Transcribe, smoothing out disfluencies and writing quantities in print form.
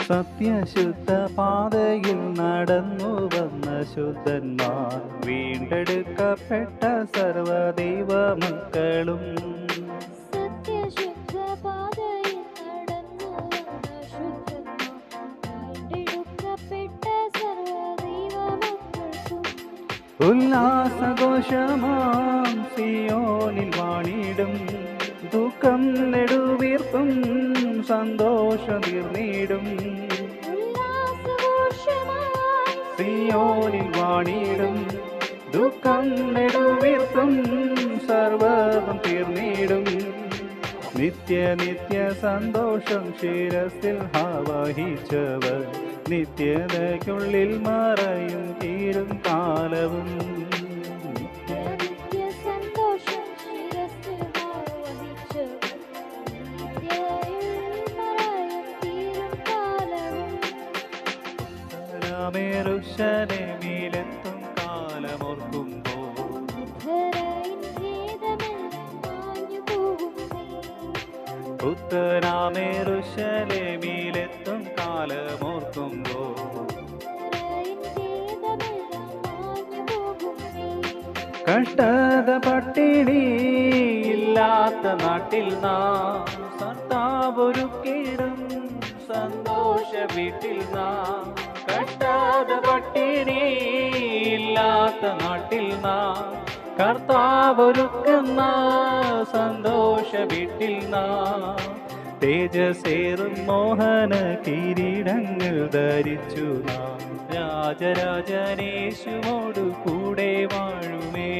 സത്യശുദ്ധ പാതയിൽ നടന്നു വന്ന ശുദ്ധന്മാർ, വീണ്ടെടുക്കപ്പെട്ട സർവദൈവ മക്കളും. സത്യശുദ്ധ പാതയിൽ നടന്നു വന്ന ശുദ്ധന്മാർ, വീണ്ടെടുക്കപ്പെട്ട സർവ്വദൈവ മക്കൾക്കും. ഉല്ലാസഘോഷമാം സിയോനിൽ വാണിടും, ദുഃഖം നെടുവീർപ്പും സന്തോഷം തീർന്നിടും. ഉല്ലാസഘോഷമായി സിയോനിൽ വാണിടും, ദുഃഖം നെടുവീർപ്പും സർവ്വതും തീർന്നിടും. നിത്യ നിത്യ സന്തോഷം ശിരസിൽ ആവഹിച്ചവർ, നിത്യതയ്ക്കുള്ളിൽ മറയും തീരും കാലവും. നിത്യ സന്തോഷം ശിരസിൽ ആവഹിച്ചവർ, നിത്യതയിൽ മറയും തീരും കാലവും. യെരൂശലേമിലെത്തും കാലമോർക്കുമ്പോൾ, ധരയിൻ ഭേദമെല്ലാം മാഞ്ഞു പോകുന്നേ. പുത്തനാം യെരൂശലേമിലെത്തും കാലമോർക്കുമ്പോൾ, ധരയിൻ ഭേദമെല്ലാം മാഞ്ഞു പോകുന്നേ. കഷ്ടത പട്ടിണി ഇല്ലാത്ത നാട്ടിൽ നാം, കർത്താവൊരുക്കിടും സന്തോഷ വീട്ടിൽ നാം. കഷ്ടത പട്ടിണി ഇല്ലാത്ത നാട്ടിൽ നാം, കർത്താവൊരുക്കുന്ന സന്തോഷ വീട്ടിൽ നാം. തേജസേറും മോഹന കിരീടങ്ങൾ ധരിച്ചു നാം, രാജരാജനേശുവോടു കൂടെ വാഴുമേ.